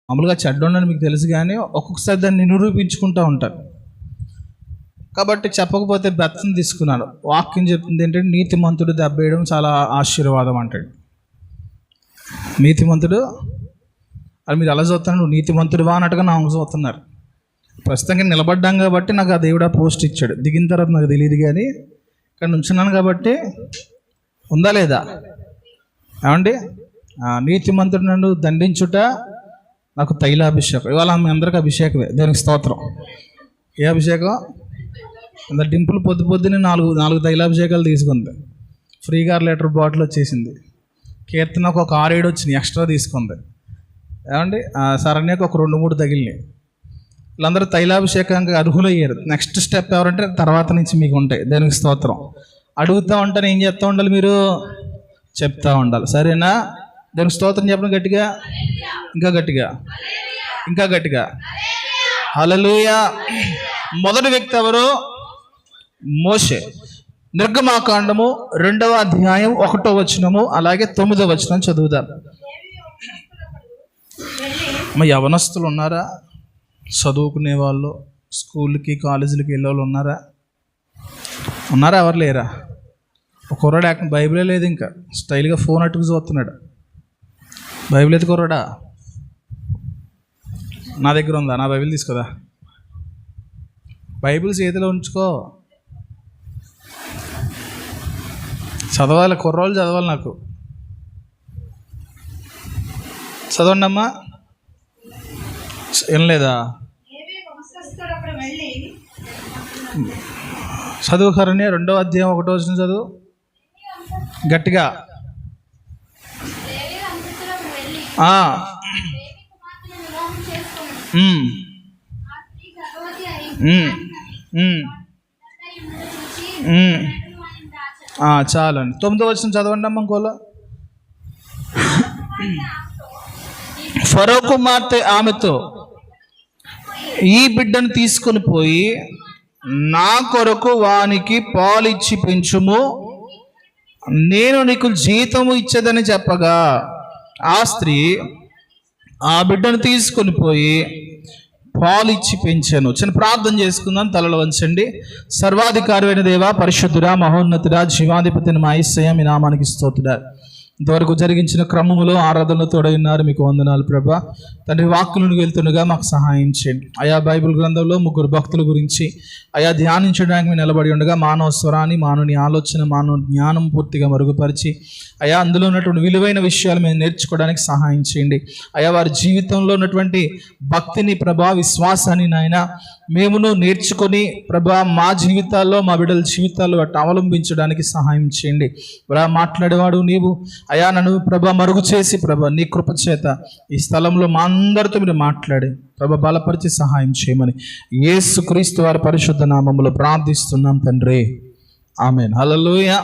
మామూలుగా చెడ్డోడని మీకు తెలుసు, కానీ ఒక్కొక్కసారి దాన్ని నిరూపించుకుంటూ ఉంటారు. కాబట్టి చెప్పకపోతే బెత్తం తీసుకున్నాను. వాక్యం చెప్తుంది ఏంటంటే నీతిమంతుడు దెబ్బేయడం చాలా ఆశీర్వాదం అంటాడు. నీతిమంతుడు అది మీరు అలా చూస్తున్నారు, నువ్వు నీతిమంతుడువా అన్నట్టుగా నాకు చూస్తున్నారు. ప్రస్తుతంగా నిలబడ్డాం కాబట్టి నాకు ఆ దేవుడు ఆ పోస్ట్ ఇచ్చాడు. దిగిన తర్వాత నాకు తెలియదు, కానీ ఇక్కడ నుంచున్నాను కాబట్టి ఉందా లేదా ఏమండి? నీతిమంతుడు నన్ను దండించుట నాకు తైలాభిషేకం. ఇవాళ మీ అందరికి అభిషేకమే, దేనికి స్తోత్రం. ఏ అభిషేకం? అంత డింపుల్ పొద్దున్నే నాలుగు తైలాభిషేకాలు తీసుకుంది. ఫ్రీగా 1 లీటర్ బాటిల్ వచ్చేసింది. కీర్తనకు ఒక 6-7 వచ్చినాయి, ఎక్స్ట్రా తీసుకుంది. ఏమండి? శరణ్యకు ఒక 2-3 తగిలినాయి. వీళ్ళందరూ తైలాభిషేకానికి అర్హులయ్యారు. నెక్స్ట్ స్టెప్ ఎవరంటే తర్వాత నుంచి మీకు ఉంటాయి. దేనికి స్తోత్రం. అడుగుతూ ఉంటాను, ఏం చెప్తూ ఉండాలి? మీరు చెప్తూ ఉండాలి, సరేనా? దానికి స్తోత్రం చెప్పడం గట్టిగా, ఇంకా గట్టిగా, ఇంకా గట్టిగా. హల్లెలూయా. మొదటి వ్యక్తి ఎవరు? మోషే. నిర్గమాకాండము 2వ అధ్యాయం 1వ వచనము అలాగే 9వ వచనం చదువుదాం. మా యవనస్తులు ఉన్నారా? చదువుకునే వాళ్ళు, స్కూల్కి కాలేజీలకి వెళ్ళే వాళ్ళు ఉన్నారా? ఎవరు లేరా? ఒక కుర్రాడు బైబిలే లేదు, ఇంకా స్టైల్గా ఫోన్ అట్టుకు చూస్తున్నాడు. బైబిల్ అయితే కుర్రాడా? నా దగ్గర ఉందా? నా బైబిల్ తీసుకోదా? బైబిల్ చేతిలో ఉంచుకో, చదవాలి. కుర్రోళ్ళు చదవాలి. నాకు చదవండి అమ్మా. ఏం లేదా? చదువు కరణ్య 2వ అధ్యాయం 1వ వచనం చదువు గట్టిగా. చాలండి. 9వ వచనం చదవండి అమ్మ. ఇంకోలో ఫరో కుమార్తె ఆమెతో, ఈ బిడ్డను తీసుకొని పోయి నా కొరకు వానికి పాలిచ్చి పెంచుము, నేను నీకు జీతము ఇచ్చేదని చెప్పగా ఆ స్త్రీ ఆ బిడ్డను తీసుకొని పోయి పాలిచ్చి పెంచాను. చిన్న ప్రార్థన చేసుకుందాం. తలలో వంచండి. సర్వాధికారమైన దేవా, పరిశుద్ధుడా, మహోన్నతుడా, జీవాధిపతిని మా యేసయ్య, మీ నామానికి స్తోత్రుడా. ఇంతవరకు జరిగించిన క్రమములో ఆరాధనలో తోడైనారు, మీకు వందనాలు ప్రభా. తండ్రి, వాక్కులను వెళ్తుండగా మాకు సహాయం చేయండి. అయా బైబిల్ గ్రంథంలో 3 భక్తుల గురించి అయా ధ్యానించడానికి మేము నిలబడి ఉండగా మానవ స్వరాన్ని, మానవుని ఆలోచన, మానవ జ్ఞానం పూర్తిగా మరుగుపరిచి అయా అందులో ఉన్నటువంటి విలువైన విషయాలు మేము నేర్చుకోవడానికి సహాయం చేయండి. అయా వారి జీవితంలో ఉన్నటువంటి భక్తిని ప్రభా, విశ్వాసాన్ని నాయన మేమును నేర్చుకొని ప్రభా మా జీవితాల్లో, మా బిడ్డల జీవితాల్లో వాటిని అవలంబించడానికి సహాయం చేయండి. ప్రభా, మాట్లాడేవాడు నీవు. అయా నన్ను ప్రభా మరుగు చేసి ప్రభా నీ కృప చేత ఈ స్థలంలో మా అందరితో మీరు మాట్లాడి ప్రభా బలపరిచి సహాయం చేయమని యేసుక్రీస్తు వారి పరిశుద్ధ నామములో ప్రార్థిస్తున్నాం తండ్రి, ఆమేన్. హల్లెలూయా.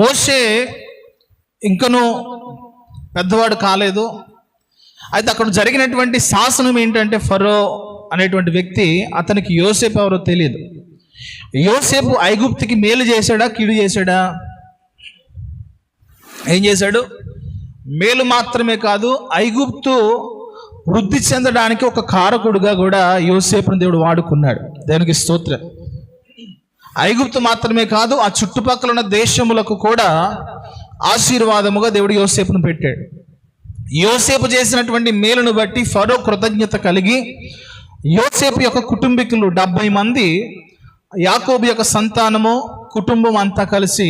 మోషే ఇంకనూ పెద్దవాడు కాలేదు. అయితే అక్కడ జరిగినటువంటి శాసనం ఏంటంటే, ఫరో అనేటువంటి వ్యక్తి, అతనికి యోసేపు ఎవరో తెలియదు. యోసేపు ఐగుప్తుకి మేలు చేశాడా, కీడు చేశాడా? ఏం చేశాడు? మేలు మాత్రమే కాదు, ఐగుప్తు వృద్ధి చెందడానికి ఒక కారకుడుగా కూడా యోసేపుని దేవుడు వాడుకున్నాడు. దానికి స్తోత్రం. ఐగుప్తు మాత్రమే కాదు, ఆ చుట్టుపక్కల ఉన్న దేశములకు కూడా ఆశీర్వాదముగా దేవుడు యోసేపును పెట్టాడు. యోసేపు చేసినటువంటి మేలును బట్టి ఫరో కృతజ్ఞత కలిగి యోసేపు యొక్క కుటుంబీకులు 70 మంది, యాకోబు యొక్క సంతానము, కుటుంబం అంతా కలిసి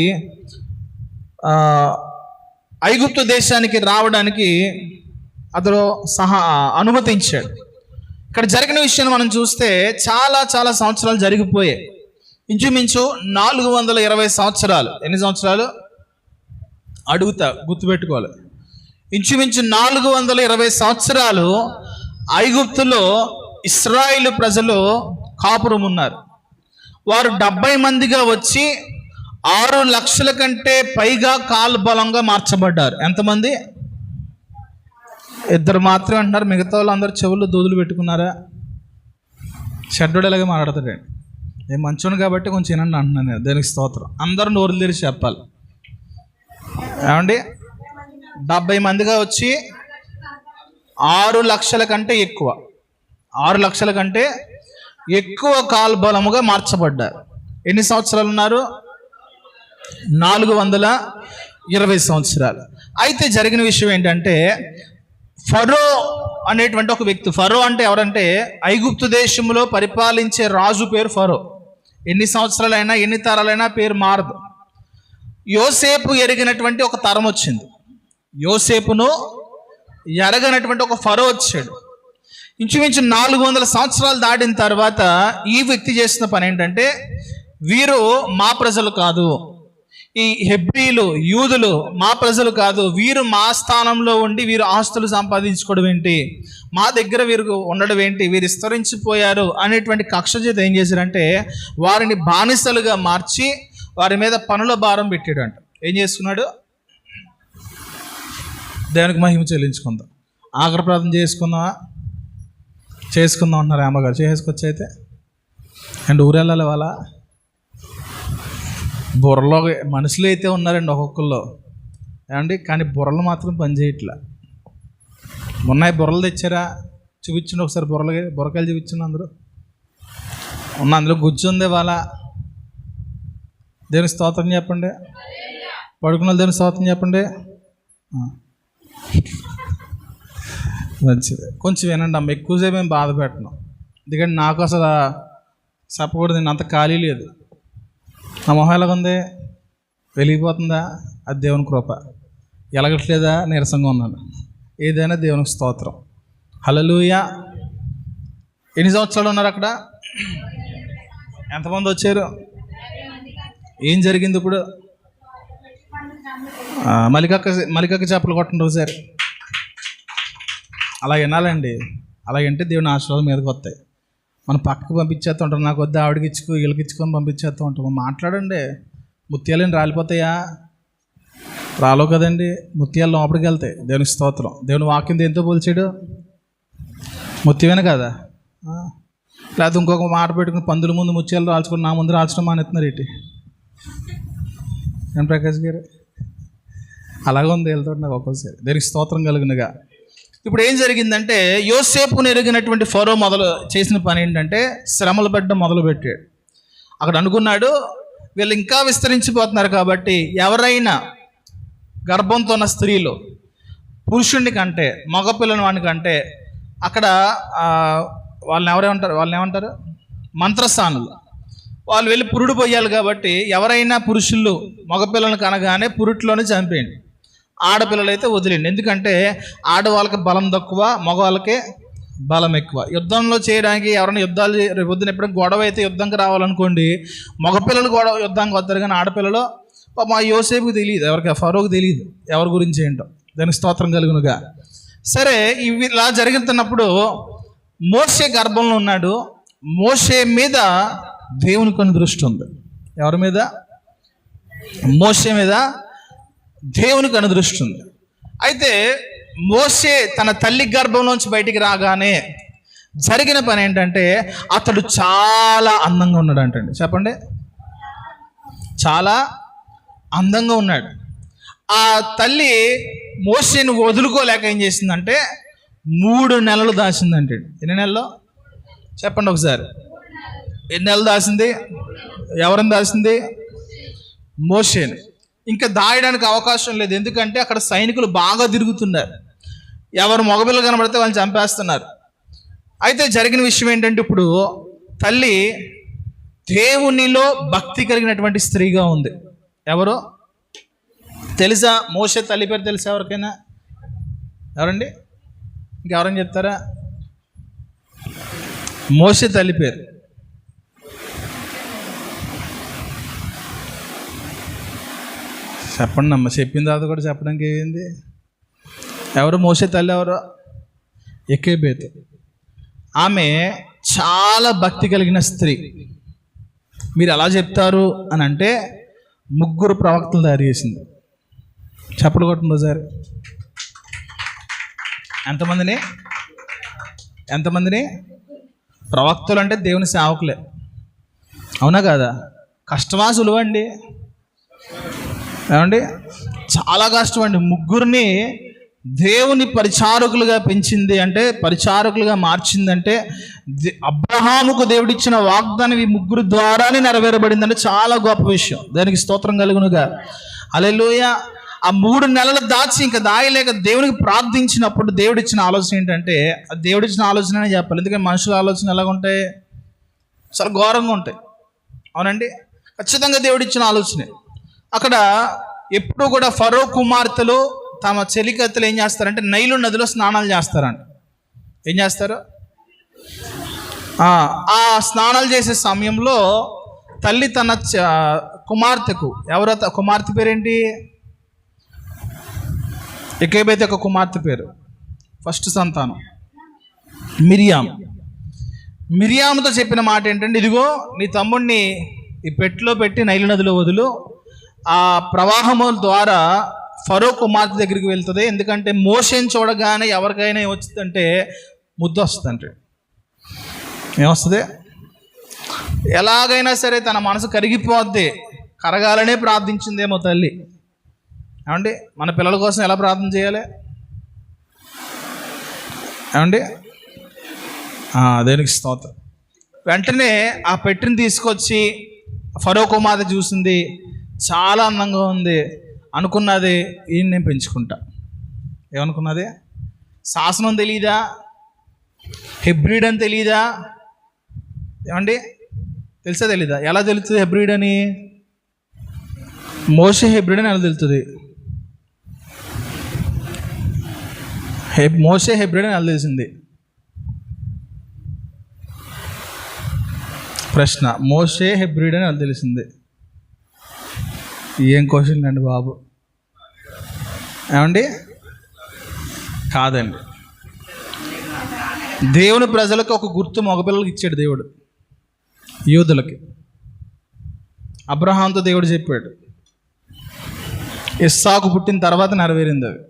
ఐగుప్తు దేశానికి రావడానికి అతడు అనుమతించాడు. ఇక్కడ జరిగిన విషయాన్ని మనం చూస్తే చాలా చాలా సంవత్సరాలు జరిగిపోయాయి. ఇంచుమించు 420 సంవత్సరాలు. ఎన్ని సంవత్సరాలు అడుగుతా, గుర్తుపెట్టుకోవాలి. ఇంచుమించు 420 సంవత్సరాలు ఐగుప్తులో ఇశ్రాయేలు ప్రజలు కాపురం ఉన్నారు. వారు 70 మందిగా వచ్చి 6 లక్షల కంటే పైగా కాల్బలంగా మార్చబడ్డారు. ఎంతమంది? 2 మాత్రమే అంటున్నారు. మిగతా వాళ్ళు అందరూ చెవుల్లో దూదులు పెట్టుకున్నారా? షడ్డోడు ఎలాగే మాట్లాడతాడండి. నేను మంచోను కాబట్టి కొంచెం వినండి అంటున్నాను నేను. దానికి స్తోత్రం. అందరూ నోరులు తెరిచి చెప్పాలి. ఏమండి? 70 మందిగా వచ్చి 6 లక్షల కంటే ఎక్కువ, 6 లక్షల కంటే ఎక్కువ కాల్బలముగా మార్చబడ్డారు. ఎన్ని సంవత్సరాలు ఉన్నారు? 420 సంవత్సరాలు. అయితే జరిగిన విషయం ఏంటంటే, ఫరో అనేటువంటి ఒక వ్యక్తి, ఫరో అంటే ఎవరంటే ఐగుప్తు దేశంలో పరిపాలించే రాజు పేరు ఫరో. ఎన్ని సంవత్సరాలైనా ఎన్ని తరాలైనా పేరు మారదు. యోసేపు ఎరిగినటువంటి ఒక తరం వచ్చింది. యోసేపును ఎరగనటువంటి ఒక ఫరో వచ్చాడు. ఇంచుమించు 400 సంవత్సరాలు దాటిన తర్వాత ఈ వ్యక్తి చేసిన పని ఏంటంటే, వీరు మా ప్రజలు కాదు, ఈ హెబ్రీలు యూదులు మా ప్రజలు కాదు, వీరు మా స్థానంలో ఉండి వీరు ఆస్తులు సంపాదించుకోవడం ఏంటి, మా దగ్గర వీరు ఉండడం ఏంటి, వీరు విస్తరించిపోయారు అనేటువంటి కక్ష చేత ఏం చేశారంటే వారిని బానిసలుగా మార్చి వారి మీద పనుల భారం పెట్టాడు. అంట ఏం చేసుకున్నాడు? దేవునికి మహిమ చెల్లించుకుందాం. ఆఖరి ప్రార్థన చేసుకుందాం అంటున్నారు అమ్మగారు. చేసుకొచ్చి అయితే అండ్ ఊరెళ్ళాలి. వాళ్ళ బుర్రలో మనుషులు అయితే ఉన్నారండి ఒక్కొక్కళ్ళు, ఏమండి, కానీ బుర్రలు మాత్రం పనిచేయట్లా. ఉన్నాయి బుర్రలు తెచ్చారా? చూపించండి ఒకసారి. బుర్రకాయలు చూపించండి. అందరూ అందులో గుజ్జు ఉంది. వాళ్ళ దేవుని స్తోత్రం చెప్పండి. పడుకున్న దేవుని స్తోత్రం చెప్పండి. మంచిది. కొంచెం వినండి అమ్మ, ఎక్కువసేపు మేము బాధ పెట్టను, ఎందుకంటే నాకు అసలు చెప్పకూడదు. నేను అంత ఖాళీ లేదు. నా మొహం ఎలాగుంది? వెలిగిపోతుందా? అది దేవుని కృప. ఎలగట్లేదా? నీరసంగా ఉన్నాను. ఏదైనా దేవునికి స్తోత్రం. హల్లెలూయా. ఎన్ని సంవత్సరాలు ఉన్నారు అక్కడ? ఎంతమంది వచ్చారు? ఏం జరిగింది ఇప్పుడు? మలికక్క చేపలు కొట్టండి ఒకసారి. అలా వినాలండి. అలా వింటే దేవుని ఆశీర్వాదం మీదకి వస్తాయి. మనం పక్కకు పంపించేస్తూ ఉంటాం. నాకు వద్ద ఆవిడకి ఇచ్చుకో వీళ్ళకి ఇచ్చుకొని పంపించేస్తూ ఉంటాం. మాట్లాడండి. ముత్యాలని రాలిపోతాయా? రాలో కదండి. ముత్యాలు లోపలికి వెళ్తాయి. దేవునికి స్తోత్రం. దేవుని వాక్యం దేంతో పోల్చాడు? ముత్యమేనా కదా? లేకపోతే ఇంకొక మాట పెట్టుకుని పందుల ముందు ముత్యాలు రాల్చుకొని నా ముందు రాల్చడం మానేస్తున్నారు ఏంటి? నేను ప్రకాష్ గారు అలాగే ఉంది. వెళ్తాడు నాకు ఒక్కోసారి. దేవునికి స్తోత్రం కలుగునుగా. ఇప్పుడు ఏం జరిగిందంటే, యోసేపును ఎరిగినటువంటి ఫరో చేసిన పని ఏంటంటే శ్రమలు పెట్టడం మొదలుపెట్టాడు. అక్కడ అనుకున్నాడు, వీళ్ళు ఇంకా విస్తరించిపోతున్నారు కాబట్టి ఎవరైనా గర్భంతో ఉన్న స్త్రీలు పురుషుడిని కంటే మగపిల్లని వాడిని కంటే అక్కడ వాళ్ళని ఏమంటారు? మంత్రస్థానులు. వాళ్ళు వెళ్ళి పురుడు పోయాలి కాబట్టి ఎవరైనా పురుషులు మగపిల్లలను కనగానే పురుట్లోనే చంపేయండి, ఆడపిల్లలు అయితే వదిలేండి. ఎందుకంటే ఆడవాళ్ళకి బలం తక్కువ, మగవాళ్ళకే బలం ఎక్కువ. యుద్ధంలో చేయడానికి ఎవరైనా యుద్ధాలు రేపొద్దున ఎప్పుడైనా గొడవ అయితే యుద్ధంకి రావాలనుకోండి, మగపిల్లలు యుద్ధానికి వస్తారు, కానీ ఆడపిల్లలు మా యోసేపుకి తెలియదు, ఎవరికి ఫరోకి తెలియదు ఎవరి గురించి ఏంటో. దానికి స్తోత్రం కలుగునుగా. సరే, ఇవి ఇలా జరుగుతున్నప్పుడు మోషే గర్భంలో ఉన్నాడు. మోషే మీద దేవునికి కొన్ని దృష్టి ఉంది. ఎవరి మీద? మోషే మీద దేవునికి అనుదృష్టి ఉంది. అయితే మోషే తన తల్లి గర్భంలోంచి బయటికి రాగానే జరిగిన పని ఏంటంటే అతడు చాలా అందంగా ఉన్నాడు అంటండి. చెప్పండి. చాలా అందంగా ఉన్నాడు. ఆ తల్లి మోషేను వదులుకోలేక ఏం చేసిందంటే 3 నెలలు దాచిందంటే. ఎన్ని నెలలు చెప్పండి ఒకసారి? ఎన్ని నెలలు దాచింది? ఎవరిని దాచింది? మోషేను. ఇంకా దాయడానికి అవకాశం లేదు, ఎందుకంటే అక్కడ సైనికులు బాగా తిరుగుతున్నారు. ఎవరు మగపిల్లలు కనబడితే వాళ్ళని చంపేస్తున్నారు. అయితే జరిగిన విషయం ఏంటంటే, ఇప్పుడు తల్లి దేవునిలో భక్తి కలిగినటువంటి స్త్రీగా ఉంది. ఎవరు తెలుసా? మోషే తల్లి పేరు తెలుసా ఎవరికైనా? ఎవరండి? ఇంకెవరైనా చెప్తారా? మోషే తల్లి పేరు చెప్పండి అమ్మ. చెప్పిన తర్వాత కూడా చెప్పడానికి ఏంది? ఎవరు మోషే తల్లి? ఎవరు? ఎకేబేతు. ఆమె చాలా భక్తి కలిగిన స్త్రీ. మీరు ఎలా చెప్తారు అని అంటే 3 ప్రవక్తలు తయారు చేసింది. చప్పలు కొట్టండి ఒకసారి. ఎంతమందిని? ప్రవక్తలు అంటే దేవుని సేవకులే, అవునా కాదా? కష్టమా సులువండి? ఏమండి? చాలా కష్టం అండి. 3 దేవుని పరిచారకులుగా పెంచింది అంటే, పరిచారకులుగా మార్చిందంటే, అబ్రహాముకు దేవుడిచ్చిన వాగ్దానం ఈ ముగ్గురు ద్వారానే నెరవేరబడిందంటే చాలా గొప్ప విషయం. దానికి స్తోత్రం కలుగునుగా. హల్లెలూయా. ఆ 3 నెలలు దాచి ఇంకా దాయలేక దేవునికి ప్రార్థించినప్పుడు దేవుడిచ్చిన ఆలోచన ఏంటంటే, దేవుడిచ్చిన ఆలోచన అని చెప్పాలి. ఎందుకంటే మనుషుల ఆలోచన ఎలాగ ఉంటాయి? చాలా ఘోరంగా ఉంటాయి. అవునండి, ఖచ్చితంగా దేవుడిచ్చిన ఆలోచనే. అక్కడ ఎప్పుడు కూడా ఫరో కుమార్తెలు తమ చెలికత్తెలు ఏం చేస్తారంటే నైలు నదిలో స్నానాలు చేస్తారంట. ఏం చేస్తారు? ఆ స్నానాలు చేసే సమయంలో తల్లి తన కుమార్తెకు, కుమార్తె పేరేంటి? ఎకేబైతే ఒక కుమార్తె పేరు, ఫస్ట్ సంతానం మిరియాముతో చెప్పిన మాట ఏంటంటే, ఇదిగో నీ తమ్ముడిని ఈ పెట్టెలో పెట్టి నైలు నదిలో వదులు, ఆ ప్రవాహము ద్వారా ఫరో కుమార్తె దగ్గరికి వెళ్తుంది. ఎందుకంటే మోషేని చూడగానే ఎవరికైనా ఏమొచ్చిందంటే ముద్దు వస్తుందంటే. ఏమొస్తుంది? ఎలాగైనా సరే తన మనసు కరిగిపోద్ది. కరగాలనే ప్రార్థించిందేమో తల్లి. ఏమండి, మన పిల్లల కోసం ఎలా ప్రార్థన చేయాలి? ఏమండి, దేనికి స్తోత్రం. వెంటనే ఆ పెట్టెని తీసుకొచ్చి ఫరో కుమార్తె చూసింది, చాలా అందంగా ఉంది. అనుకున్నది, ఈయన నేను పెంచుకుంటా. ఏమనుకున్నది? శాసనం తెలీదా? హెబ్రీడ్ అని తెలీదా? ఏమండి, తెలుసా తెలీదా? ఎలా తెలుస్తుంది హెబ్రీడ్ అని? మోషే హెబ్రీడ్ అని ఎలా తెలుస్తుంది? మోషే హెబ్రీడ్ అని ఎలా తెలిసింది? ప్రశ్న, మోషే హెబ్రీడ్ అని ఎలా తెలిసింది? ఏం క్వశ్చన్ అండి బాబు. ఏమండి, కాదండి. దేవుని ప్రజలకు ఒక గుర్తు మగపిల్లలకి ఇచ్చాడు దేవుడు, యూదులకి. అబ్రహాంతో దేవుడు చెప్పాడు, ఇస్సాకు పుట్టిన తర్వాత నెరవేరింది అది.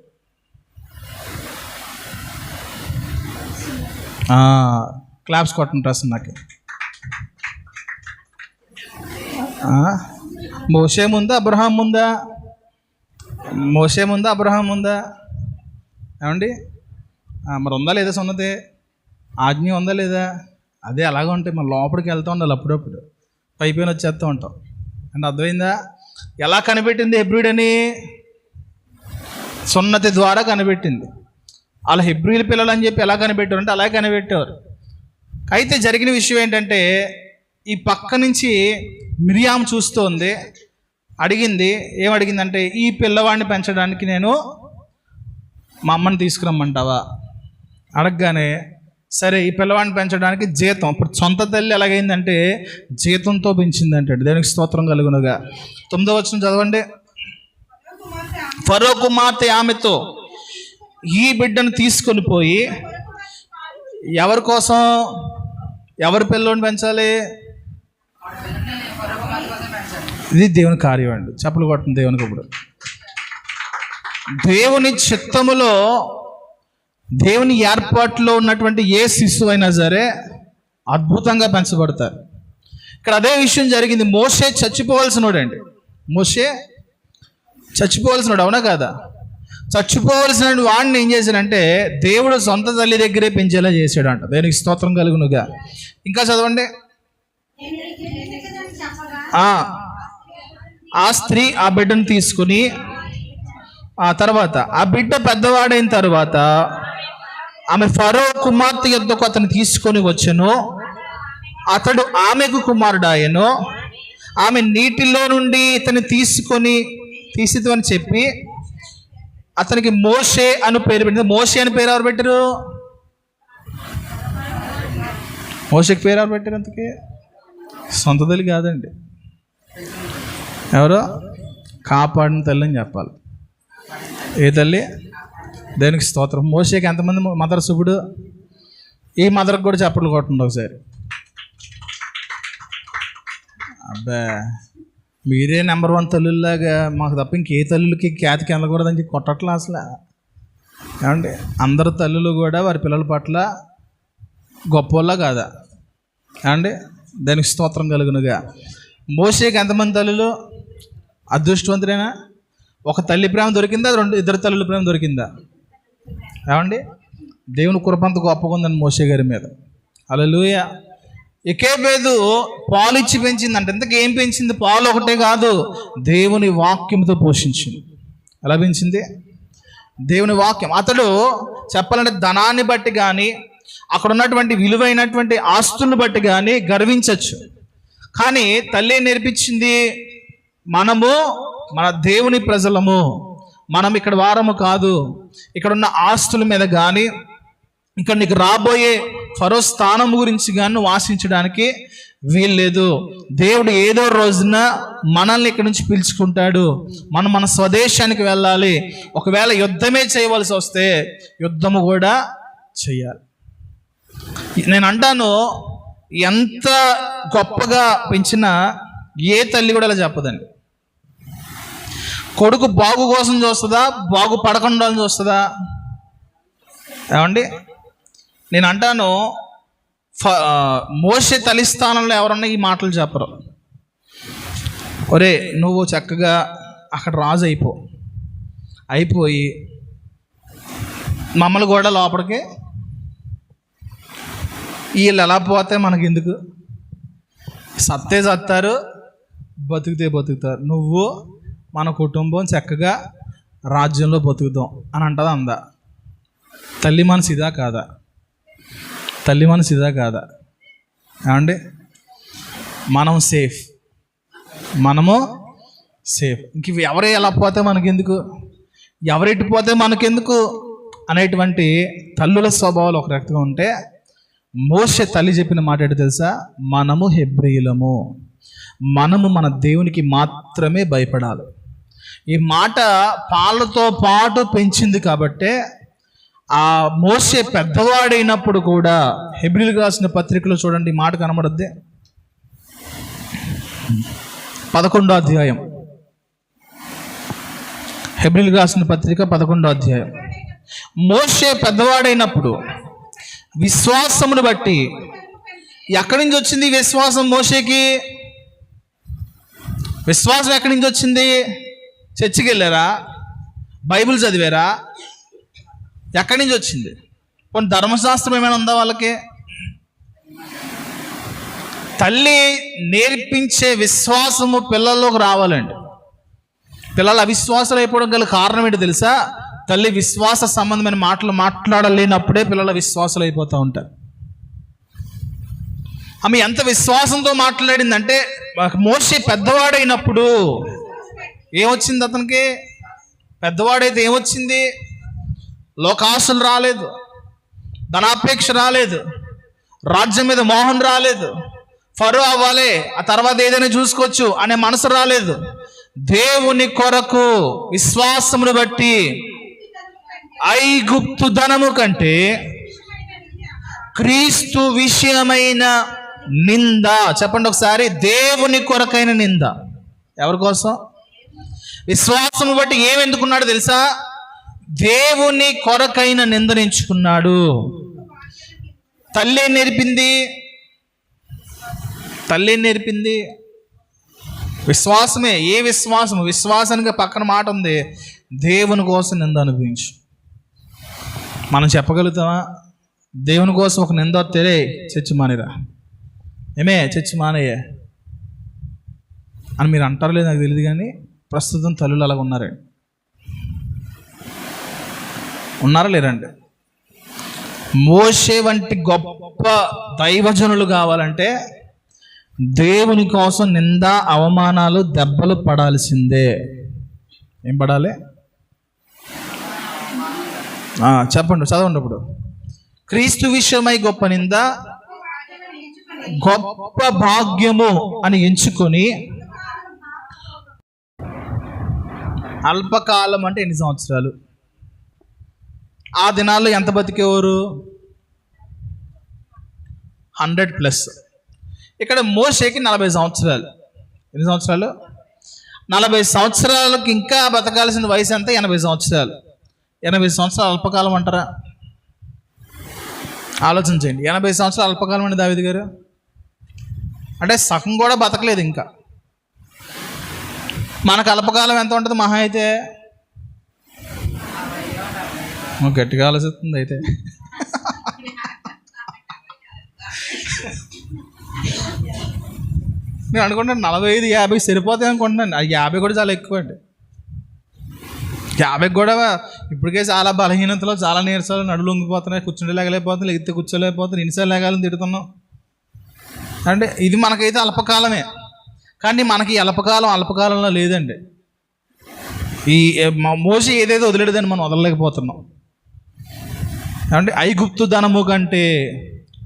క్లాప్స్ కొట్టండి ప్రశ్న నాకు. మోషే ముందా అబ్రహాం ముందా? మోషే ముందా అబ్రహాం ముందా? ఏమండి, మరి ఉందా లేదా సున్నతే? ఆజ్ఞ ఉందా లేదా? అదే అలాగే ఉంటాయి. మన లోపలికి వెళ్తూ ఉండాలి, అప్పుడప్పుడు పైపైన వచ్చేస్తూ ఉంటాం. అంటే అర్థమైందా? ఎలా కనిపెట్టింది హెబ్రీడ్ అని? సున్నతి ద్వారా కనిపెట్టింది. అలా హెబ్రీల పిల్లలు అని చెప్పి ఎలా కనిపెట్టారు అంటే అలాగే కనిపెట్టేవారు. అయితే జరిగిన విషయం ఏంటంటే, ఈ పక్క నుంచి మిరియాం చూస్తోంది, అడిగింది. ఏమడిగిందంటే, ఈ పిల్లవాడిని పెంచడానికి నేను మా అమ్మని తీసుకురమ్మంటావా? అడగగానే సరే, ఈ పిల్లవాడిని పెంచడానికి జీతం. ఇప్పుడు సొంత తల్లి ఎలాగైందంటే జీతంతో పెంచింది అంటాడు. దేనికి స్తోత్రం కలుగునుగా. 9వ వచనం చదవండి. ఫరో కుమార్తె ఆమెతో, ఈ బిడ్డను తీసుకొని పోయి ఎవరి కోసం, ఎవరి పిల్లోని పెంచాలి? ఇది దేవుని కార్యం అండి. చప్పలు కొట్టండి దేవునికి. ఇప్పుడు దేవుని చిత్తములో, దేవుని ఏర్పాటులో ఉన్నటువంటి ఏ శిశువు అయినా సరే అద్భుతంగా పెంచబడతారు. ఇక్కడ అదే విషయం జరిగింది. మోషే చచ్చిపోవాల్సినోడు అండి. మోషే చచ్చిపోవాల్సినోడు, అవునా కాదా? చచ్చిపోవలసిన వాడిని ఏం చేశాడంటే దేవుడు సొంత తల్లి దగ్గరే పెంచేలా చేశాడంట. దేనికి స్తోత్రం కలుగునుగా. ఇంకా చదవండి. ఆ స్త్రీ ఆ బిడ్డను తీసుకుని, ఆ తర్వాత ఆ బిడ్డ పెద్దవాడైన తర్వాత ఆమె ఫరో కుమార్తె యొద్దకు అతను తీసుకొని వచ్చెను. అతడు ఆమెకు కుమారుడాయను. ఆమె నీటిలో నుండి ఇతను తీసిదని చెప్పి అతనికి మోషే అని పేరు పెట్టింది. మోషే అని పేరు ఎవరు పెట్టారు? మోషేకి పేరు ఎవరు పెట్టారు? అంతకే సొంత తల్లి కాదండి. ఎవరో కాపాడిన తల్లి అని చెప్పాలి. ఏ తల్లి? దేనికి స్తోత్రం. మోషేకి ఎంతమంది మదర్ శుభుడు? ఈ మదర్కి కూడా చప్పట్లు కొట్టండి ఒకసారి. అబ్బా, మీరే నెంబర్ 1 తల్లులాగా, మాకు తప్ప ఇంకే తల్లులకి ఖ్యాతికి వెళ్ళకూడదని చెప్పి కొట్టట్లా అసలు. ఏమండి, అందరు తల్లులు కూడా వారి పిల్లల పట్ల గొప్పవాళ్ళ కాదా? ఏమండి, దానికి స్తోత్రం కలుగునుగా. మోషేకి ఎంతమంది తల్లులు? అదృష్టవంతుడైనా ఒక తల్లి ప్రేమ దొరికిందా? 2 ఇద్దరు తల్లుల ప్రేమ దొరికిందా? ఏమండి? దేవుని కృపంత గొప్పగా ఉందండి మోషే గారి మీద. హల్లెలూయా. ఎకేబేదు పాలు ఇచ్చి పెంచిందంటే ఇంతకేం పెంచింది? పాలు ఒకటే కాదు, దేవుని వాక్యంతో పోషించింది. ఎలా పెంచింది? దేవుని వాక్యం. అతడు చెప్పాలంటే ధనాన్ని బట్టి కానీ, అక్కడ ఉన్నటువంటి విలువైనటువంటి ఆస్తులను బట్టి కానీ గర్వించవచ్చు. కానీ తల్లి నేర్పించింది, మనము మన దేవుని ప్రజలము, మనం ఇక్కడ వారము కాదు. ఇక్కడ ఉన్న ఆస్తుల మీద కానీ, ఇక్కడ నీకు రాబోయే ఫరో స్థానం గురించి కానీ నువ్వు ఆశించడానికి వీల్లేదు. దేవుడు ఏదో రోజున మనల్ని ఇక్కడి నుంచి పిలుచుకుంటాడు. మనం మన స్వదేశానికి వెళ్ళాలి. ఒకవేళ యుద్ధమే చేయవలసి వస్తే యుద్ధము కూడా చేయాలి. నేను అంటాను, ఎంత గొప్పగా పెంచినా ఏ తల్లి కూడా అలా చెప్పదండి. కొడుకు బాగు కోసం చూస్తుందా, బాగు పడకుండా చూస్తుందా? ఏమండి? నేను అంటాను, మోషే తల్లి స్థానంలో ఎవరన్నా ఈ మాటలు చెప్పరు. ఒరే నువ్వు చక్కగా అక్కడ రాజు అయిపోయి మమ్మల్ని కూడా లోపలికి, వీళ్ళు ఎలా పోతే మనకెందుకు, సత్తే సత్తారు, బతుకుతే బతుకుతారు, నువ్వు మన కుటుంబం చక్కగా రాజ్యంలో బతుకుతాం అని అంటదా? అందా? తల్లి మనసు ఇదా కాదా? తల్లి మనసు ఇదా కాదా? ఏమండి? మనము సేఫ్ ఇంక ఎవరే ఎలా పోతే మనకెందుకు, ఎవరెట్టి పోతే మనకెందుకు అనేటువంటి తల్లుల స్వభావాలు ఒక రకంగా ఉంటే, మోషే తల్లి చెప్పిన మాట ఏంటో తెలుసా? మనము హెబ్రీయులము, మనము మన దేవునికి మాత్రమే భయపడాలి. ఈ మాట పాలతో పాటు పెంచింది కాబట్టే ఆ మోషే పెద్దవాడైనప్పుడు కూడా, హెబ్రీయులకు రాసిన పత్రికలో చూడండి ఈ మాట కనబడద్ది, 11వ అధ్యాయం, హెబ్రీయులకు రాసిన పత్రిక 11వ అధ్యాయం. మోషే పెద్దవాడైనప్పుడు విశ్వాసమును బట్టి, ఎక్కడి నుంచి వచ్చింది విశ్వాసం మోషేకి? విశ్వాసం ఎక్కడి నుంచి వచ్చింది? చర్చికి వెళ్ళారా? బైబిల్ చదివారా? ఎక్కడి నుంచి వచ్చింది? కొన్ని ధర్మశాస్త్రం ఏమైనా ఉందా వాళ్ళకి? తల్లి నేర్పించే విశ్వాసము పిల్లల్లోకి రావాలండి. పిల్లలు అవిశ్వాసాలు అయిపోవడం గల కారణం ఏంటో తెలుసా? తల్లి విశ్వాస సంబంధమైన మాటలు మాట్లాడలేనప్పుడే పిల్లల విశ్వాసాలు అయిపోతూ ఉంటారు. ఆమె ఎంత విశ్వాసంతో మాట్లాడిందంటే, మోషే పెద్దవాడైనప్పుడు ఏమొచ్చింది అతనికి? పెద్దవాడైతే ఏమొచ్చింది? లోకాశలు రాలేదు, ధనాపేక్ష రాలేదు, రాజ్యం మీద మోహం రాలేదు, ఫరో అవ్వాలి ఆ తర్వాత ఏదైనా చూసుకోవచ్చు అనే మనసు రాలేదు. దేవుని కొరకు విశ్వాసమును బట్టి ఐగుప్తు ధనము కంటే క్రీస్తు విషయమైన నింద, చెప్పండి ఒకసారి, దేవుని కొరకైన నింద. ఎవరి కోసం? విశ్వాసము బట్టి ఏమెందుకున్నాడు తెలుసా? దేవుని కొరకైన నిందనించుకున్నాడు. తల్లి నేర్పింది విశ్వాసమే. ఏ విశ్వాసము? విశ్వాసానికి పక్కన మాట ఉంది, దేవుని కోసం నింద అనుభవించు. మనం చెప్పగలుగుతామా? దేవుని కోసం ఒక నింద వస్తే చర్చి మానేరా, చర్చి మానేయే అని మీరు అంటారు లేదు నాకు తెలియదు, కానీ ప్రస్తుతం తల్లులు అలాగ ఉన్నారా లేరండి? మోషే వంటి గొప్ప దైవజనులు కావాలంటే దేవుని కోసం నింద, అవమానాలు, దెబ్బలు పడాల్సిందే. ఏం పడాలి? చెప్పండి, చదవండి. ఇప్పుడు క్రీస్తు విషయమై గొప్ప నింద, గొప్ప భాగ్యము అని ఎంచుకొని, అల్పకాలం అంటే ఎన్ని సంవత్సరాలు? ఆ దినాల్లో ఎంత బతికేవారు? 100+. ఇక్కడ మోషేకి 40 సంవత్సరాలు. ఎన్ని సంవత్సరాలు? 40 సంవత్సరాలకు ఇంకా బతకాల్సిన వయసు ఎంత? 80 సంవత్సరాలు. 80 సంవత్సరాలు అల్పకాలం అంటారా? ఆలోచించండి. 80 సంవత్సరాలు అల్పకాలం అండి దావీదు గారు అంటే సగం కూడా బతకలేదు ఇంకా. మనకు అల్పకాలం ఎంత ఉంటుంది? మహా అయితే గట్టిగా ఆలోచిస్తుంది అయితే. నేను అనుకుంటాను 45, 50 సరిపోతాయి అనుకుంటున్నాను. 50 కూడా చాలా ఎక్కువ అండి. 50 కూడా ఇప్పటికే చాలా బలహీనతలో, చాలా నీరసాలు, నడులు లొంగిపోతున్నాయి, కూర్చుంటే లేగలేకపోతున్నాయి, ఎత్తి కూర్చోలేకపోతున్నాయి, ఇన్నిసార్లు లేగాలని తిడుతున్నాం. అంటే ఇది మనకైతే అల్పకాలమే, కానీ మనకి అల్పకాలంలో లేదండి. ఈ మోషే ఏదైతే వదిలేదని మనం వదలలేకపోతున్నాం. అంటే ఐగుప్తు ధనము కంటే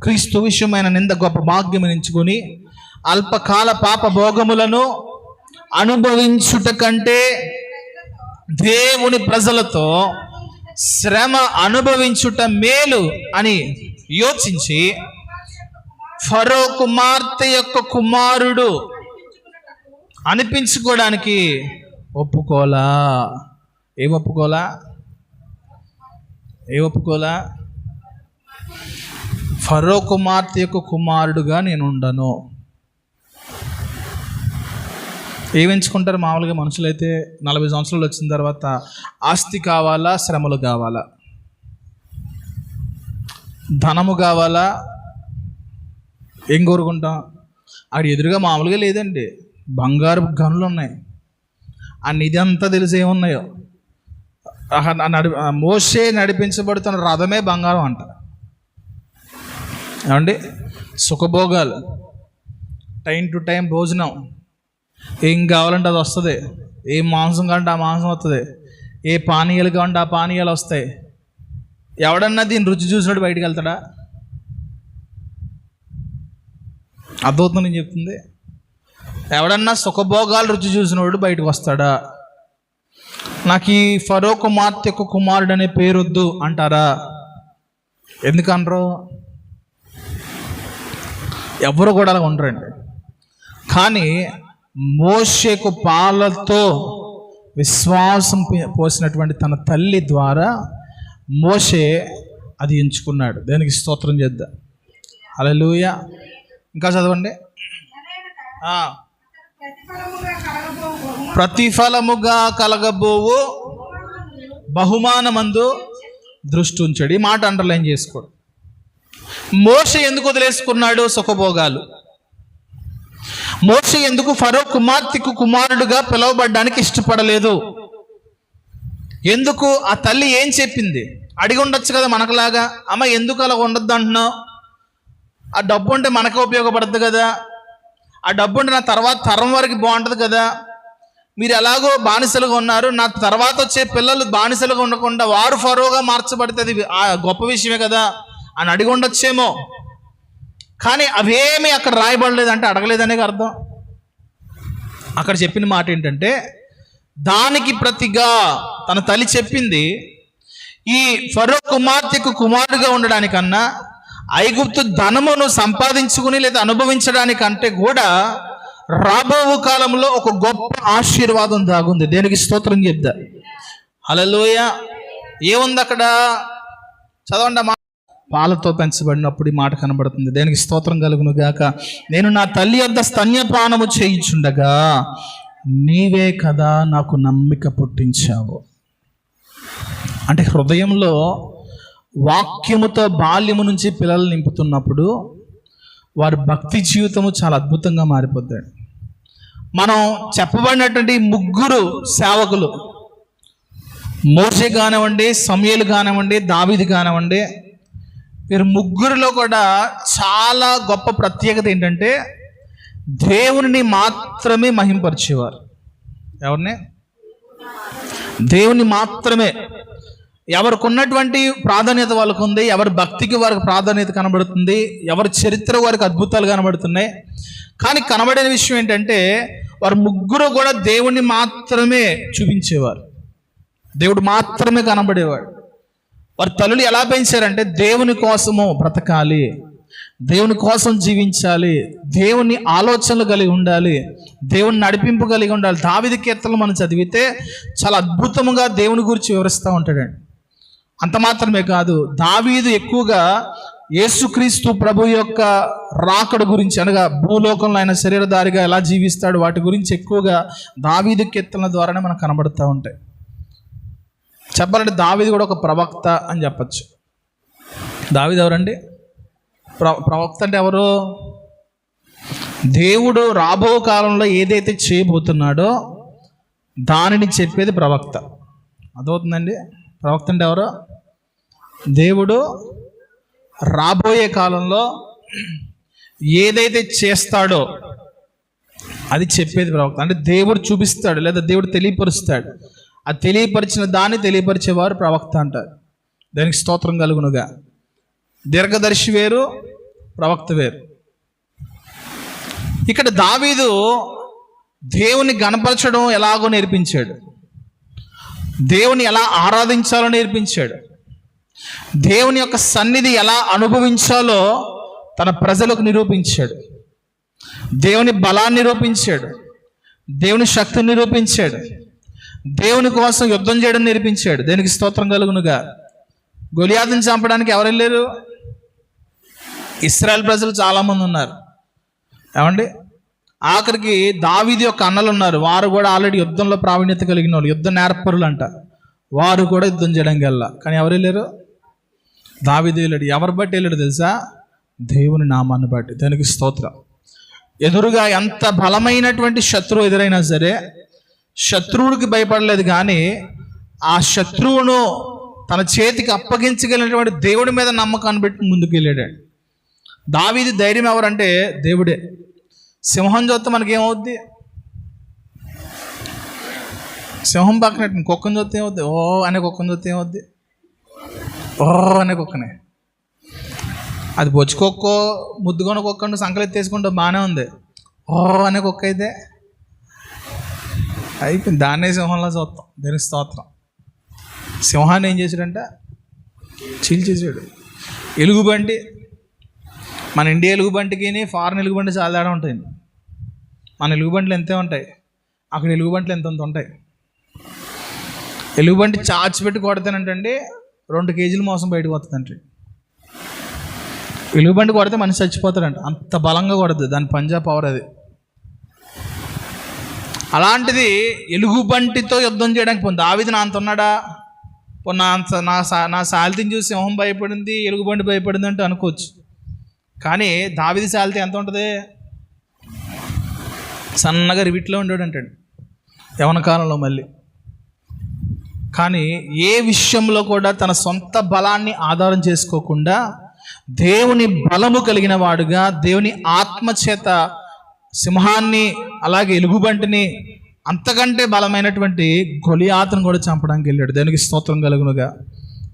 క్రీస్తు విషయమైన నింద గొప్ప భాగ్యం ఎంచుకొని అల్పకాల పాప భోగములను అనుభవించుట కంటే దేవుని ప్రజలతో శ్రమ అనుభవించుట మేలు అని యోచించి ఫరో కుమార్తె యొక్క కుమారుడు అనిపించుకోవడానికి ఒప్పుకోలా. ఏం ఒప్పుకోలా? ఫరో కుమార్తె యొక్క కుమారుడుగా నేను ఉండను. ఏమెంచుకుంటారు మామూలుగా మనుషులైతే? 40 సంవత్సరాలు వచ్చిన తర్వాత ఆస్తి కావాలా, శ్రమలు కావాలా, ధనము కావాలా, ఏం కోరుకుంటాం? అక్కడ ఎదురుగా మామూలుగా లేదండి, బంగారు గనులు ఉన్నాయి. ఆ నిధి అంతా తెలిసి ఏమున్నాయో. మోషే నడిపించబడుతున్న రథమే బంగారం అంట. ఏమండి? సుఖభోగాలు, టైం టు టైం భోజనం, ఏం కావాలంటే అది వస్తుంది, ఏ మాంసం కావాలంటే ఆ మాంసం వస్తుంది, ఏ పానీయాలు కావాలంటే ఆ పానీయాలు వస్తాయి. ఎవడన్నా దీన్ని రుచి చూసినట్టు బయటికి వెళ్తాడా? అర్థమవుతుంది నేను చెప్తుంది? ఎవడన్నా సుఖభోగాలు రుచి చూసినవాడు బయటకు వస్తాడా? నాకు ఈ ఫరో కుమార్తె యొక్క కుమారుడు అనే పేరొద్దు అంటారా? ఎందుకనరు? ఎవరు కూడా అలా ఉండరండి. కానీ మోషేకు పాలతో విశ్వాసం పోసినటువంటి తన తల్లి ద్వారా మోషే అది ఎంచుకున్నాడు. దేనికి స్తోత్రం చేద్దాం. హల్లెలూయా. ఇంకా చదవండి. ప్రతిఫలముగా కలగబోవు బహుమానమందు దృష్టి ఉంచాడు. ఈ మాట అండర్లైన్ చేసుకోడు. మోషే ఎందుకు వదిలేసుకున్నాడు సుఖభోగాలు? మోషే ఎందుకు ఫరో కుమార్తెకు కుమారుడుగా పిలువబడ్డానికి ఇష్టపడలేదు? ఎందుకు? ఆ తల్లి ఏం చెప్పింది? అడిగి ఉండొచ్చు కదా మనకులాగా, అమ్మ ఎందుకు అలా ఉండొద్దు అంటున్నావు? ఆ డబ్బు ఉంటే మనకే ఉపయోగపడుతుంది కదా, ఆ డబ్బు ఉంటే నా తర్వాత తరం వరకు బాగుంటుంది కదా, మీరు ఎలాగో బానిసలుగా ఉన్నారు, నా తర్వాత వచ్చే పిల్లలు బానిసలుగా ఉండకుండా వారు ఫరోగా మార్చబడితే అది గొప్ప విషయమే కదా అని అడిగి ఉండొచ్చేమో. కానీ అవేమీ అక్కడ రాయబడలేదు. అంటే అడగలేదనే అర్థం. అక్కడ చెప్పిన మాట ఏంటంటే, దానికి ప్రతిగా తన తల్లి చెప్పింది, ఈ ఫరో కుమార్తెకు కుమారుడుగా ఉండడానికన్నా ఐగుప్తు ధనమును సంపాదించుకుని లేదా అనుభవించడానికంటే కూడా రాబో కాలంలో ఒక గొప్ప ఆశీర్వాదం దాగుంది. దేనికి స్తోత్రం చెప్తా. హల్లెలూయా. ఏముంది అక్కడ? చదవండి. పాలతో పెంచబడినప్పుడు ఈ మాట కనబడుతుంది. దేనికి స్తోత్రం కలుగును గాక. నేను నా తల్లి యొద్ద స్తన్యపానము చేయించుండగా నీవే కదా నాకు నమ్మిక పుట్టించావు. అంటే హృదయంలో వాక్యముతో బాల్యము నుంచి పిల్లలు నింపుతున్నప్పుడు వారి భక్తి జీవితము చాలా అద్భుతంగా మారిపోతాడు. మనం చెప్పబడినటువంటి 3 సేవకులు, మోషే కానివ్వండి, సమూయేలు కానివ్వండి, దావీదు కానివ్వండి, వీరు 3లో కూడా చాలా గొప్ప ప్రత్యేకత ఏంటంటే దేవుని మాత్రమే మహింపరిచేవారు. ఎవరిని? దేవుని మాత్రమే. ఎవరికి ఉన్నటువంటి ప్రాధాన్యత వాళ్ళకు ఉంది, ఎవరి భక్తికి వారికి ప్రాధాన్యత కనబడుతుంది, ఎవరి చరిత్ర వారికి అద్భుతాలు కనబడుతున్నాయి. కానీ కనబడిన విషయం ఏంటంటే వారు 3 కూడా దేవుణ్ణి మాత్రమే చూపించేవారు, దేవుడు మాత్రమే కనబడేవాడు. వారి తల్లులు ఎలా పెంచారంటే దేవుని కోసము బ్రతకాలి, దేవుని కోసం జీవించాలి, దేవుని ఆలోచనలు కలిగి ఉండాలి, దేవుని నడిపింపు కలిగి ఉండాలి. దావీదు కీర్తనలు మనం చదివితే చాలా అద్భుతంగా దేవుని గురించి వివరిస్తూ ఉంటాడండి. అంత మాత్రమే కాదు, దావీదు ఎక్కువగా యేసుక్రీస్తు ప్రభు యొక్క రాకడ గురించి, అనగా భూలోకంలో ఆయన శరీరధారిగా ఎలా జీవిస్తాడు వాటి గురించి ఎక్కువగా దావీదు కీర్తనల ద్వారానే మనకు కనబడుతూ ఉంటాయి. చెప్పాలంటే దావీదు కూడా ఒక ప్రవక్త అని చెప్పచ్చు. దావీదు ఎవరండి? ప్రవక్త అంటే ఎవరు? దేవుడు రాబో కాలంలో ఏదైతే చేయబోతున్నాడో దానిని చెప్పేది ప్రవక్త. అదవుతుందండి. ప్రవక్త అంటే ఎవరు? దేవుడు రాబోయే కాలంలో ఏదైతే చేస్తాడో అది చెప్పేది ప్రవక్త. అంటే దేవుడు చూపిస్తాడు లేదా దేవుడు తెలియపరుస్తాడు. ఆ తెలియపరిచిన దాన్ని తెలియపరిచేవారు ప్రవక్త అంటారు. దానికి స్తోత్రం కలుగునుగా. దీర్ఘదర్శి వేరు, ప్రవక్త వేరు. ఇక్కడ దావీదు దేవుని గణపరచడం ఎలాగో నేర్పించాడు, దేవుని ఎలా ఆరాధించాలో నేర్పించాడు, దేవుని యొక్క సన్నిధి ఎలా అనుభవించాలో తన ప్రజలకు నిరూపించాడు, దేవుని బలాన్ని నిరూపించాడు, దేవుని శక్తిని నిరూపించాడు, దేవుని కోసం యుద్ధం చేయడం నేర్పించాడు. దేనికి స్తోత్రం కలుగునుగా. గొలియాతుని చంపడానికి ఎవరు వెళ్ళారు? ఇశ్రాయేల్ ప్రజలు చాలామంది ఉన్నారు. ఏమండి, ఆఖరికి దావీదు యొక్క అన్నలు ఉన్నారు. వారు కూడా ఆల్రెడీ యుద్ధంలో ప్రావీణ్యత కలిగిన వాళ్ళు, యుద్ధ నేర్పరులు అంట. వారు కూడా యుద్ధం చేయడానికి వెళ్ళా. కానీ ఎవరు వెళ్ళారు? దావీదు వెళ్ళాడు. ఎవరు బట్టి వెళ్ళాడు తెలుసా? దేవుని నామాన్ని బట్టి. దానికి స్తోత్రం. ఎదురుగా ఎంత బలమైనటువంటి శత్రువు ఎదురైనా సరే శత్రువుడికి భయపడలేదు, కానీ ఆ శత్రువును తన చేతికి అప్పగించగలిగినటువంటి దేవుడి మీద నమ్మకాన్ని పెట్టి ముందుకు వెళ్ళాడు. దావీదు ధైర్యం ఎవరంటే దేవుడే. సింహం చూస్తే మనకేమవుద్ది? సింహం పక్కన కుక్కను చూస్తే ఏమవుద్ది? ఓ అనే కుక్కను చూస్తే ఏమవుద్ది? ఓ అనే కుక్కనే. అది బొచ్చుకొక్కో ముద్దుకొని కుక్కను సంకలెత్తేసుకుంటూ బాగానే ఉంది. ఓ అనే కుక్క అయితే అయిపోయింది. దాన్నే సింహంలో చూస్తాం. దేనికి స్తోత్రం. సింహాన్ని ఏం చేశాడంటే చీల్చేసాడు. ఎలుగుబంటి, మన ఇండియా ఎలుగుబంటికి ఫారెన్ ఎలుగుబంటి చాలా తేడా ఉంటాయండి. మన ఎలుగుబంట్లు ఎంతే ఉంటాయి, అక్కడ ఎలుగుబంట్లు ఎంతంత ఉంటాయి. ఎలుగుబంటి చాచిపెట్టి కొడతానంటండి 2 కేజీలు మోసం బయటకు వస్తుందంటే. ఎలుగుబంటి కొడితే మనిషి చచ్చిపోతాడంట, అంత బలంగా కొడుతుంది. దాని పంజా పవర్ అది. అలాంటిది ఎలుగుబంటితో యుద్ధం చేయడానికి పోయింది. దావీదు నా అంత ఉన్నాడా? నా సాల్తీని చూసి సింహం భయపడింది, ఎలుగుబంటి భయపడింది అంటే అనుకోవచ్చు. కానీ దావీదు సాల్తీ ఎంత ఉంటుంది? సన్నగా రివిట్లో ఉండేవాడు అంటాడు యవన కాలంలో మళ్ళీ. కానీ ఏ విషయంలో కూడా తన సొంత బలాన్ని ఆధారం చేసుకోకుండా దేవుని బలము కలిగిన వాడుగా, దేవుని ఆత్మచేత సింహాన్ని అలాగే ఎలుగుబంటిని అంతకంటే బలమైనటువంటి గొలియాతును కూడా చంపడానికి వెళ్ళాడు. దానికి స్తోత్రం కలుగునుగా.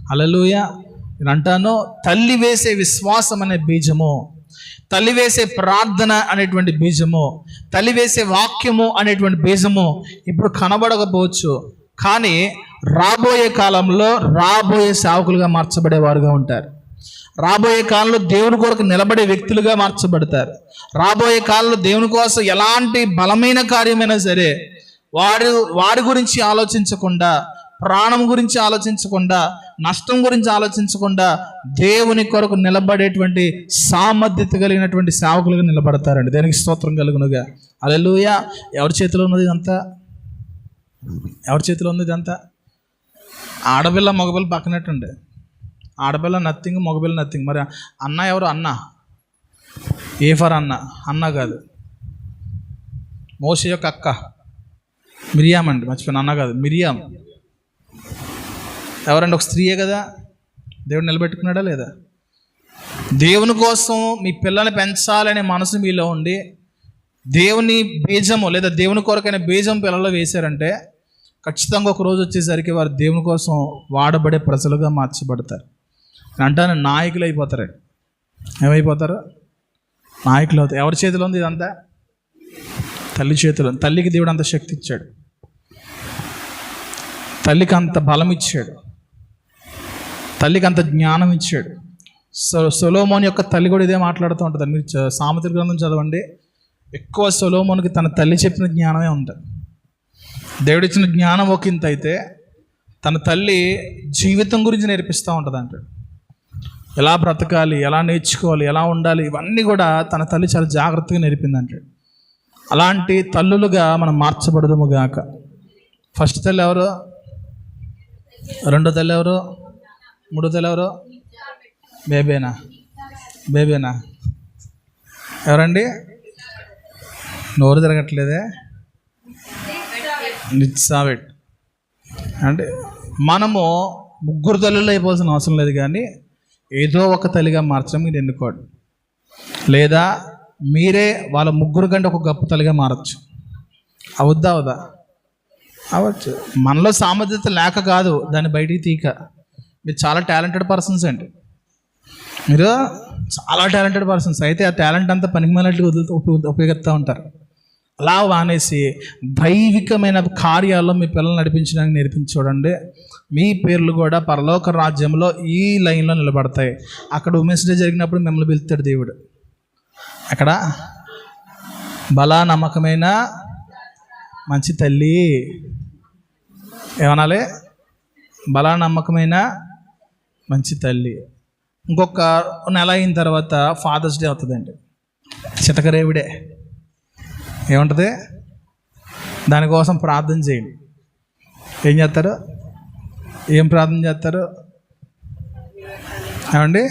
హల్లెలూయా. నేను అంటాను, తల్లి వేసే విశ్వాసం అనే బీజము, తల్లి వేసే ప్రార్థన అనేటువంటి బీజము, తల్లి వేసే వాక్యము అనేటువంటి బీజము ఇప్పుడు కనబడకపోవచ్చు, కానీ రాబోయే కాలంలో రాబోయే సేవకులుగా మార్చబడేవారుగా ఉంటారు. రాబోయే కాలంలో దేవుని కొరకు నిలబడే వ్యక్తులుగా మార్చబడతారు. రాబోయే కాలంలో దేవుని కోసం ఎలాంటి బలమైన కార్యమైనా సరే వారి గురించి ఆలోచించకుండా, ప్రాణం గురించి ఆలోచించకుండా, నష్టం గురించి ఆలోచించకుండా దేవుని కొరకు నిలబడేటువంటి సామర్థ్యత కలిగినటువంటి సేవకులుగా నిలబడతారండి. దానికి స్తోత్రం కలుగునుగా. హల్లెలూయా. ఎవరి చేతిలో ఉన్నది ఇదంతా? ఎవరి చేతిలో ఉంది ఇదంతా? ఆడపిల్ల మగపిల్ల పక్కనట్టుండే. ఆడపిల్ల నథింగ్, మగపిల్ల నథింగ్. మరి అన్న ఎవరు? అన్న ఏ ఫర్ అన్న? అన్న కాదు, మోషే యొక్క అక్క మిరియాం అండి. మర్చిపోయిన, అన్న కాదు, మిరియాం. ఎవరండి? ఒక స్త్రీయే కదా. దేవుడు నిలబెట్టుకున్నాడా లేదా? దేవుని కోసం మీ పిల్లల్ని పెంచాలనే మనసు మీలో ఉండి దేవుని బీజము లేదా దేవుని కొరకైన బీజం పిల్లల్లో వేశారంటే ఖచ్చితంగా ఒక రోజు వచ్చేసరికి వారు దేవుని కోసం వాడబడే ప్రజలుగా మార్చబడతారు. అంటాను, నాయకులు అయిపోతారు. ఏమైపోతారు? నాయకులు అవుతారు. ఎవరి చేతిలో ఉంది ఇదంతా? తల్లి చేతిలో. తల్లికి దేవుడు అంత శక్తి ఇచ్చాడు, తల్లికి అంత బలం ఇచ్చాడు, తల్లికి అంత జ్ఞానం ఇచ్చాడు. సొలొమోను యొక్క తల్లి కూడా ఇదే మాట్లాడుతూ ఉంటుంది. మీరు సామెతల గ్రంథం చదవండి, ఎక్కువ సొలొమోనుకి తన తల్లి చెప్పిన జ్ఞానమే ఉంటుంది. దేవుడు ఇచ్చిన జ్ఞానం ఒక ఇంత అయితే తన తల్లి జీవితం గురించి నేర్పిస్తూ ఉంటుంది అంటాడు. ఎలా బ్రతకాలి, ఎలా నేర్చుకోవాలి, ఎలా ఉండాలి, ఇవన్నీ కూడా తన తల్లి చాలా జాగ్రత్తగా నేర్పింది అంటాడు. అలాంటి తల్లులుగా మనం మార్చబడదుము గాక. ఫస్ట్ తల్లి ఎవరు? రెండో తల్లి ఎవరు? మూడో తల్లి ఎవరు? బేబేనా ఎవరండి? నోరు తిరగట్లేదే. నిత్సావెట్. అంటే మనము ముగ్గురు తల్లులు అయిపోవాల్సిన అవసరం లేదు, కానీ ఏదో ఒక తల్లిగా మార్చడం మీరు ఎన్నుకోండి. లేదా మీరే వాళ్ళ ముగ్గురు కంటే ఒక గొప్ప తల్లిగా మారచ్చు. అవుద్దా? అవ్వచ్చు. మనలో సామర్థ్యత లేక కాదు, దాన్ని బయటికి తీక. మీరు చాలా టాలెంటెడ్ పర్సన్స్ అండి, మీరు చాలా టాలెంటెడ్ పర్సన్స్. అయితే ఆ టాలెంట్ అంతా పనికిమాలినట్లు ఉపయోగిస్తూ ఉంటారు. అలా వానేసి దైవికమైన కార్యాల్లో మీ పిల్లల్ని నడిపించడానికి నేర్పించి చూడండి. మీ పేర్లు కూడా పరలోక రాజ్యంలో ఈ లైన్లో నిలబడతాయి. అక్కడ ఉమెన్స్ డే జరిగినప్పుడు మిమ్మల్ని పిలుస్తాడు దేవుడు. అక్కడ బలా నమ్మకమైన మంచి తల్లి ఏమనాలి? బలా నమ్మకమైన మంచి తల్లి. ఇంకొక నెల అయిన తర్వాత ఫాదర్స్ డే అవుతుందండి. చితకరేవిడే ఏముంటుంది? దానికోసం ప్రార్థన చేయండి. ఏం చేస్తారు? ఏం ప్రార్థన చేస్తారు? ఏమండి?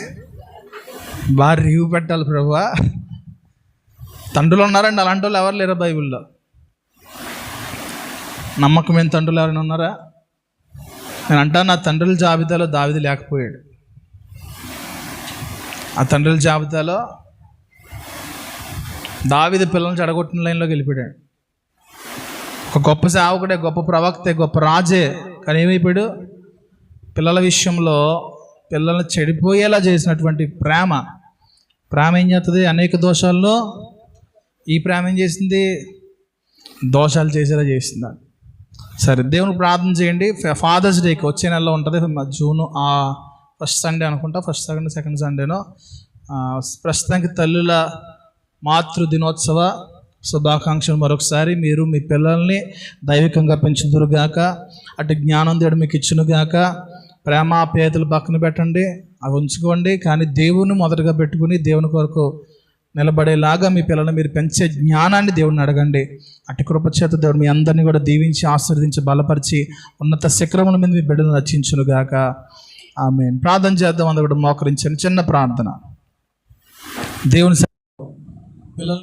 బాగా రివ్యూ పెట్టాలి ప్రభువా. తండ్రులు ఉన్నారండి, అలాంటి వాళ్ళు ఎవరు లేరు బైబిల్లో. నమ్మకమైన తండ్రులు ఎవరైనా ఉన్నారా? నేను అంటాను, నా తండ్రుల జాబితాలో దావీదు లేకపోయాడు. ఆ తండ్రుల జాబితాలో దావీదు పిల్లల్ని చెడగొట్టిన లైన్లోకి వెళ్ళిపోయాడు. ఒక గొప్ప సేవకుడే, గొప్ప ప్రవక్తే, గొప్ప రాజే, కానీ ఏమైపోయాడు? పిల్లల విషయంలో పిల్లల్ని చెడిపోయేలా చేసినటువంటి ప్రేమ ఏం చేస్తుంది? అనేక దోషాల్లో ఈ ప్రేమ ఏం చేసింది? దోషాలు చేసేలా చేసింది. సరే, దేవునికి ప్రార్థన చేయండి. ఫాదర్స్ డేకి వచ్చే నెలలో ఉంటుంది, జూన్ ఫస్ట్ సండే అనుకుంటా, ఫస్ట్ సెకండ్ సండేనో. ప్రస్తుతానికి తల్లుల మాతృ దినోత్సవ శుభాకాంక్షలు మరొకసారి. మీరు మీ పిల్లల్ని దైవికంగా పెంచుదురుగాక, అటు జ్ఞానం దేవుడు మీకు ఇచ్చునుగాక. ప్రేమాప్యాయతలు పక్కన పెట్టండి, అవి ఉంచుకోండి, కానీ దేవుని మొదటగా పెట్టుకుని దేవుని కొరకు నిలబడేలాగా మీ పిల్లల్ని మీరు పెంచే జ్ఞానాన్ని దేవుడిని అడగండి. అటు కృపచేత దేవుడు మీ అందరినీ కూడా దీవించి ఆశీర్వదించి బలపరిచి ఉన్నత శిఖరముల మీద మీ బిడ్డను రచించునుగాక. ఆమేన్. ప్రార్థన చేద్దాం. అందరూ కూడా మోకరించండి. చిన్న ప్రార్థన. దేవుని పిల్లలు